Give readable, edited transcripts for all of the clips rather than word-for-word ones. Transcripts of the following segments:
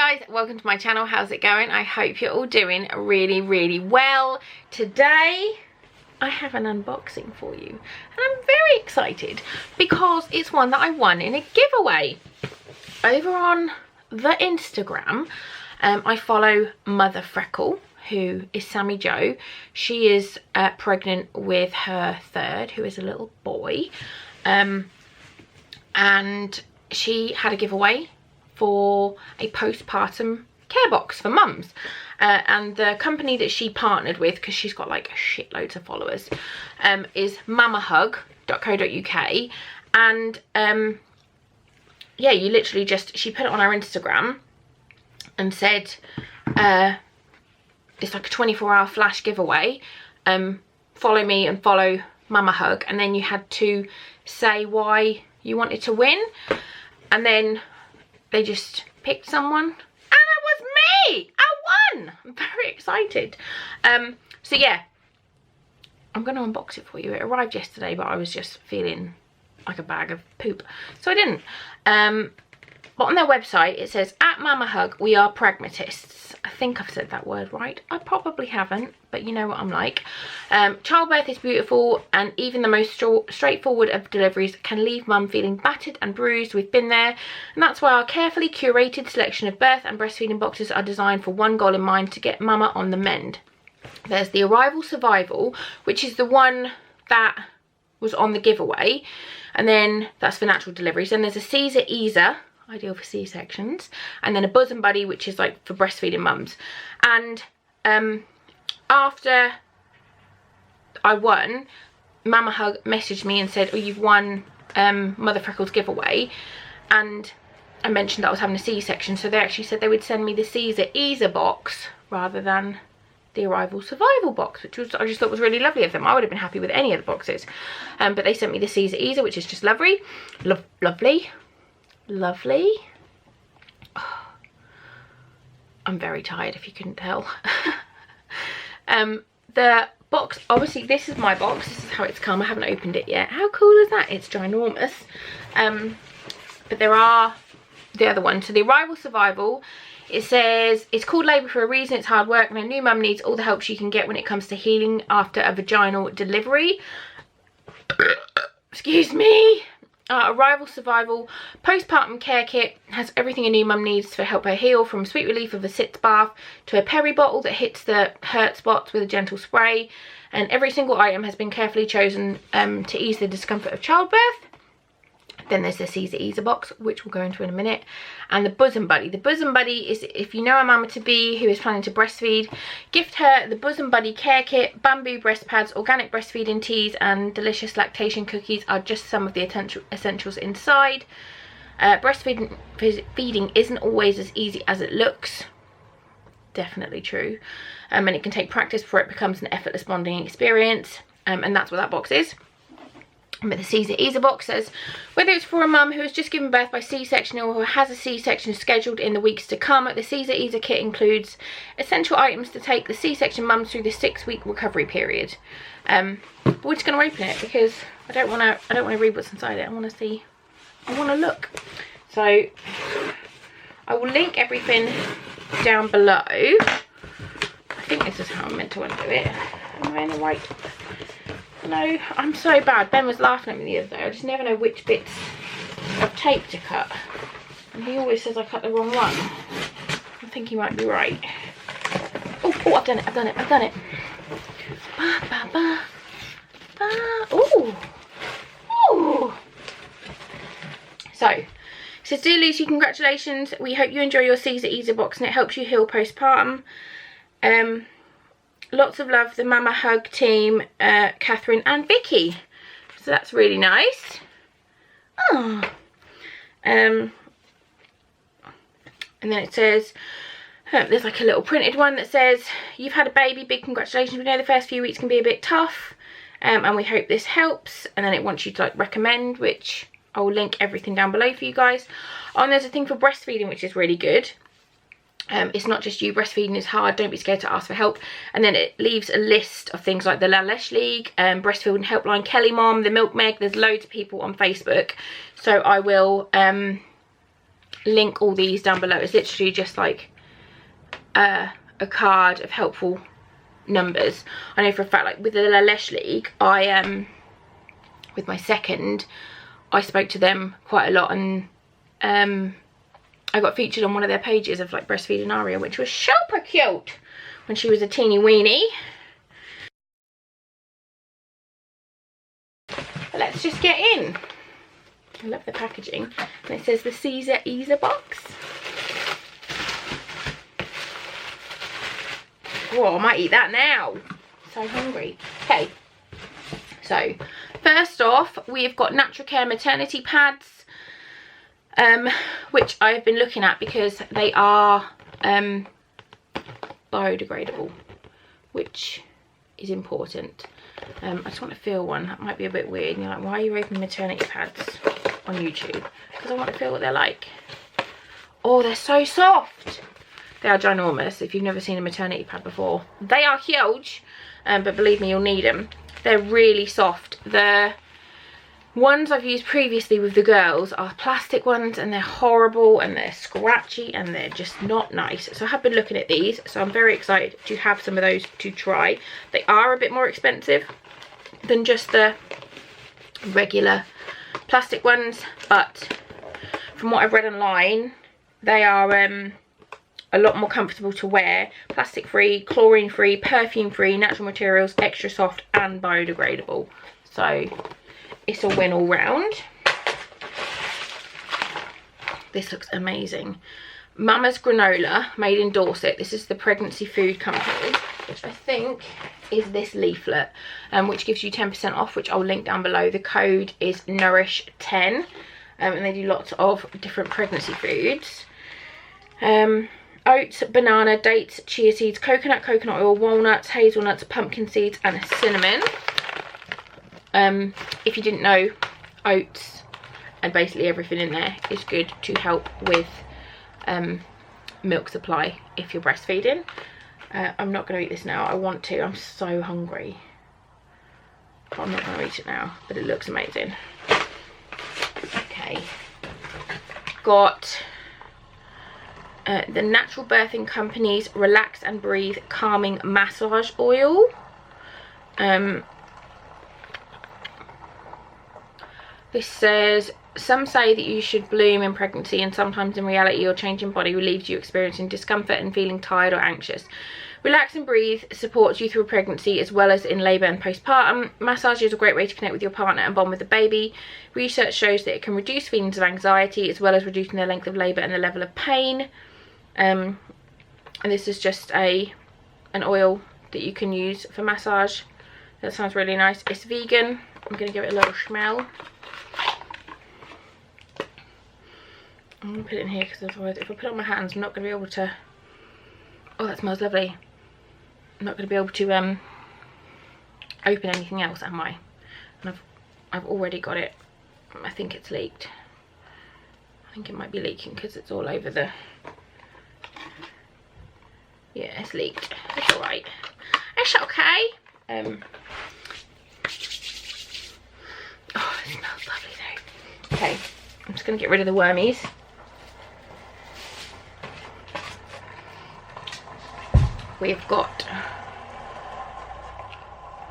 guys, welcome to my channel. How's it going? I hope you're all doing really well. Today I have an unboxing for you and I'm very excited because it's one that I won in a giveaway over on the Instagram. I follow Mother Freckle, who is Sammy Jo. She is pregnant with her third, who is a little boy, and she had a giveaway for a postpartum care box for mums, and the company that she partnered with, because she's got like shitloads of followers, is mamahug.co.uk. and yeah, you literally just, she put it on her Instagram and said it's like a 24-hour flash giveaway, follow me and follow Mamahug, and then you had to say why you wanted to win, and then they just picked someone and it was me. I won. I'm very excited. So yeah, I'm gonna unbox it for you. It arrived yesterday, but I was just feeling like a bag of poop, so I didn't. But on their website it says, at Mamahug we are pragmatists. I think I've said that word right. I probably haven't, but you know what I'm like. Childbirth is beautiful, and even the most straightforward of deliveries can leave mum feeling battered and bruised. We've been there, and that's why our carefully curated selection of birth and breastfeeding boxes are designed for one goal in mind: to get mama on the mend. There's the Arrival Survival, which is the one that was on the giveaway, and then that's for natural deliveries. Then there's a Caesar Easer, ideal for C-sections, and then a Bosom Buddy, which is like for breastfeeding mums. And after I won, Mamahug messaged me and said, oh, you've won Mother Freckle's giveaway, and I mentioned that I was having a C-section, so they actually said they would send me the Caesar Easer box rather than the Arrival Survival box, which was, I just thought was really lovely of them. I would have been happy with any of the boxes, but they sent me the Caesar Easer, which is just lovely. Lovely. Oh, I'm very tired, if you couldn't tell. The box, obviously this is my box, this is how it's come. I haven't opened it yet. How cool is that? It's ginormous. But there are the other ones. So the Arrival Survival, it says, it's called labour for a reason. It's hard work, and a new mum needs all the help she can get when it comes to healing after a vaginal delivery. Excuse me. Arrival Survival postpartum care kit has everything a new mum needs to help her heal, from sweet relief of a sitz bath to a peri bottle that hits the hurt spots with a gentle spray, and every single item has been carefully chosen to ease the discomfort of childbirth. Then there's the Caesar Easer box, which we'll go into in a minute, and the Bosom Buddy. The Bosom Buddy is, if you know a mama-to-be who is planning to breastfeed, gift her the Bosom Buddy care kit. Bamboo breast pads, organic breastfeeding teas, and delicious lactation cookies are just some of the essentials inside. Breastfeeding isn't always as easy as it looks. Definitely true. And it can take practice before it becomes an effortless bonding experience. And that's what that box is. But the Caesar Easer box says, whether it's for a mum who has just given birth by C-section or who has a C-section scheduled in the weeks to come, the Caesar Easer kit includes essential items to take the C-section mums through the 6-week recovery period. But we're just going to open it because I don't want to read what's inside it. I want to look. So I will link everything down below. I think this is how I'm meant to undo it. Am I in the right? No, I'm so bad. Ben was laughing at me the other day. I just never know which bits of tape to cut, and he always says I cut the wrong one. I think he might be right. Oh, I've done it. Ba, ba, ba. Ooh. So it says, dear Lucy, congratulations. We hope you enjoy your Caesar Easer box and it helps you heal postpartum. Lots of love, the Mamahug team, Catherine and Vicky. So that's really nice. Oh. And then it says, there's like a little printed one that says, you've had a baby, big congratulations. We know the first few weeks can be a bit tough, and we hope this helps. And then it wants you to like recommend, which I will link everything down below for you guys. Oh, and there's a thing for breastfeeding, which is really good. It's not just you, breastfeeding is hard, don't be scared to ask for help. And then it leaves a list of things like the La Leche League, Breastfeeding Helpline, Kelly Mom, the Milk Meg. There's loads of people on Facebook, so I will link all these down below. It's literally just like a card of helpful numbers. I know for a fact, like with the La Lèche League, with my second, I spoke to them quite a lot, and I got featured on one of their pages of like breastfeeding Aria, which was super cute when she was a teeny weenie. But let's just get in. I love the packaging, and it says the Caesar Easer box. Oh, I might eat that now. So hungry. Okay, so first off, we've got Natural Care maternity pads, which I've been looking at because they are biodegradable, which is important. I just want to feel one. That might be a bit weird. And you're like, why are you opening maternity pads on YouTube? Because I want to feel what they're like. Oh, they're so soft. They are ginormous. If you've never seen a maternity pad before, they are huge, but believe me, you'll need them. They're really soft. The ones I've used previously with the girls are plastic ones, and they're horrible, and they're scratchy, and they're just not nice. So I have been looking at these, so I'm very excited to have some of those to try. They are a bit more expensive than just the regular plastic ones, but from what I've read online, they are a lot more comfortable to wear. Plastic free, chlorine free, perfume free, natural materials, extra soft and biodegradable. So it's a win all round. This looks amazing. Mama's Granola, made in Dorset. This is the pregnancy food company, which I think is this leaflet, which gives you 10% off, which I'll link down below. The code is Nourish10, and they do lots of different pregnancy foods. Oats, banana, dates, chia seeds, coconut oil, walnuts, hazelnuts, pumpkin seeds and cinnamon. If you didn't know, oats and basically everything in there is good to help with milk supply if you're breastfeeding. I'm not going to eat this now. I want to. I'm so hungry. But I'm not going to eat it now. But it looks amazing. Okay. Got the Natural Birthing Company's Relax and Breathe Calming Massage Oil. This says, some say that you should bloom in pregnancy, and sometimes in reality your changing body relieves you experiencing discomfort and feeling tired or anxious. Relax and Breathe supports you through pregnancy as well as in labour and postpartum. Massage is a great way to connect with your partner and bond with the baby. Research shows that it can reduce feelings of anxiety as well as reducing the length of labour and the level of pain. And this is just an oil that you can use for massage. That sounds really nice. It's vegan. I'm going to give it a little smell. I'm going to put it in here because otherwise if I put it on my hands I'm not going to be able to... Oh, that smells lovely. I'm not going to be able to open anything else, am I? And I've already got it. I think it's leaked. I think it might be leaking because it's all over the... Yeah, it's leaked. It's alright. It's okay. Oh, it smells lovely though. Okay, I'm just going to get rid of the wormies. We've got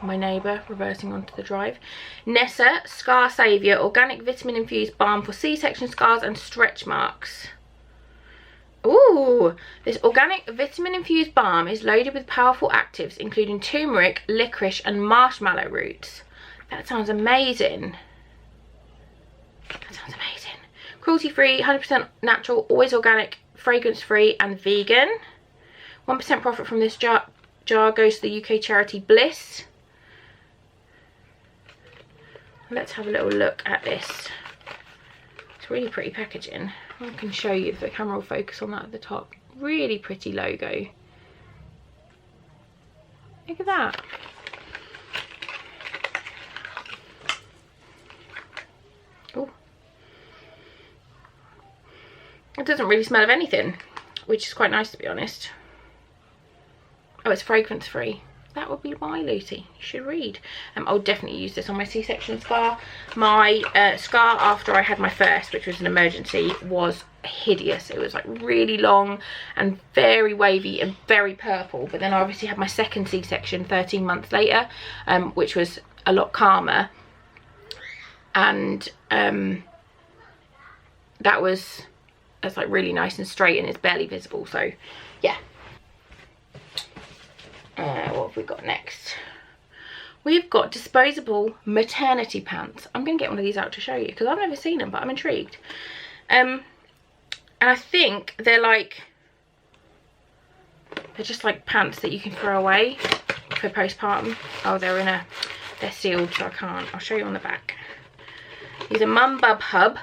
my neighbour reversing onto the drive. Nessa Scar Saviour Organic Vitamin Infused Balm for C-section scars and stretch marks. Ooh, this organic vitamin infused balm is loaded with powerful actives including turmeric, licorice and marshmallow roots. That sounds amazing. That sounds amazing. Cruelty free, 100% natural, always organic, fragrance free and vegan. 1% profit from this jar goes to the UK charity Bliss. Let's have a little look at this. It's really pretty packaging. I can show you if the camera will focus on that at the top. Really pretty logo. Look at that. Oh. It doesn't really smell of anything, which is quite nice to be honest. Oh, it's fragrance free. That would be my Lucy. You should read. I'll definitely use this on my C-section scar. My scar after I had my first, which was an emergency, was hideous. It was like really long and very wavy and very purple. But then I obviously had my second C-section 13 months later, which was a lot calmer, and that's like really nice and straight, and it's barely visible. So yeah. What have we got next? We've got disposable maternity pants. I'm gonna get one of these out to show you because I've never seen them, but I'm intrigued. And I think they're just like pants that you can throw away for postpartum. Oh, they're sealed, so I can't. I'll show you on the back. These are Mamahug.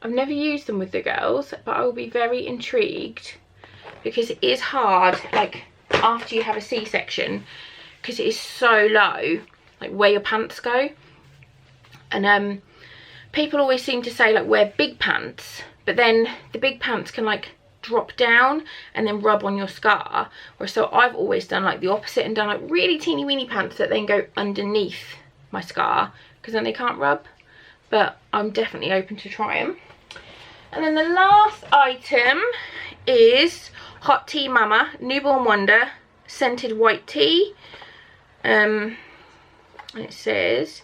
I've never used them with the girls, but I will be very intrigued because it is hard, like after you have a C-section, because it is so low, like where your pants go. And people always seem to say like wear big pants, but then the big pants can like drop down and then rub on your scar. Or so I've always done like the opposite and done like really teeny weeny pants that then go underneath my scar, because then they can't rub. But I'm definitely open to try them. And then the last item is Hot Tea Mama Newborn Wonder scented white tea. And it says,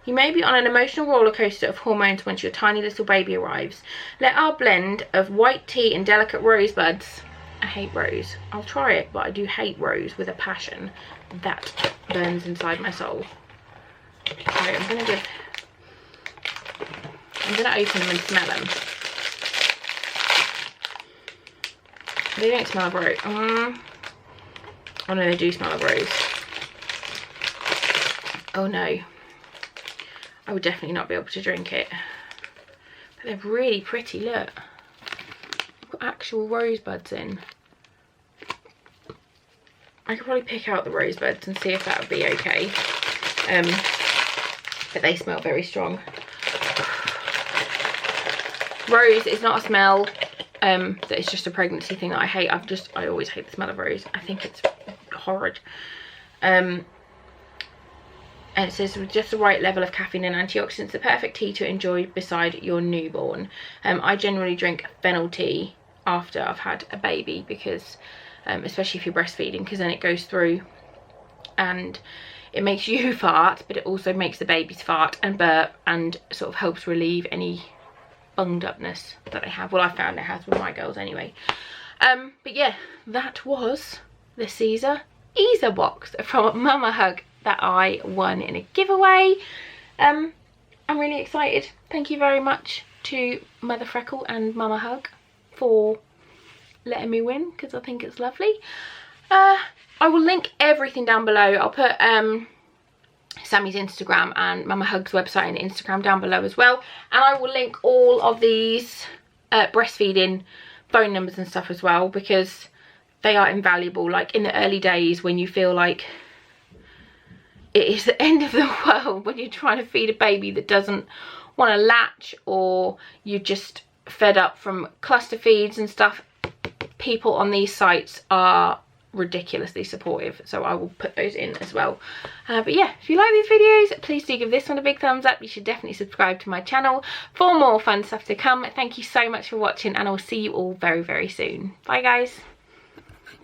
you may be on an emotional roller coaster of hormones once your tiny little baby arrives. Let our blend of white tea and delicate rosebuds. I hate rose. I'll try it, but I do hate rose with a passion that burns inside my soul. So I'm gonna open them and smell them. They don't smell of rose. Oh no, they do smell of rose. Oh no. I would definitely not be able to drink it. But they're really pretty, look. I've got actual rosebuds in. I could probably pick out the rosebuds and see if that would be okay. But they smell very strong. Rose is not a smell that is just a pregnancy thing that I hate. I always hate the smell of rose. I think it's horrid. And it says with just the right level of caffeine and antioxidants, the perfect tea to enjoy beside your newborn. I generally drink fennel tea after I've had a baby because especially if you're breastfeeding, because then it goes through and it makes you fart, but it also makes the babies fart and burp and sort of helps relieve any bunged upness that I have. Well, I found it has with my girls anyway. But yeah, that was the Caesar Easer box from Mamahug that I won in a giveaway. I'm really excited. Thank you very much to Mother Freckle and Mamahug for letting me win, because I think it's lovely. I will link everything down below. I'll put Sammy's Instagram and Mamahug's website and Instagram down below as well, and I will link all of these breastfeeding phone numbers and stuff as well, because they are invaluable. Like in the early days when you feel like it is the end of the world, when you're trying to feed a baby that doesn't want to latch, or you're just fed up from cluster feeds and stuff, people on these sites are ridiculously supportive, so I will put those in as well. But yeah, if you like these videos, please do give this one a big thumbs up. You should definitely subscribe to my channel for more fun stuff to come. Thank you so much for watching, and I'll see you all very, very soon. Bye guys.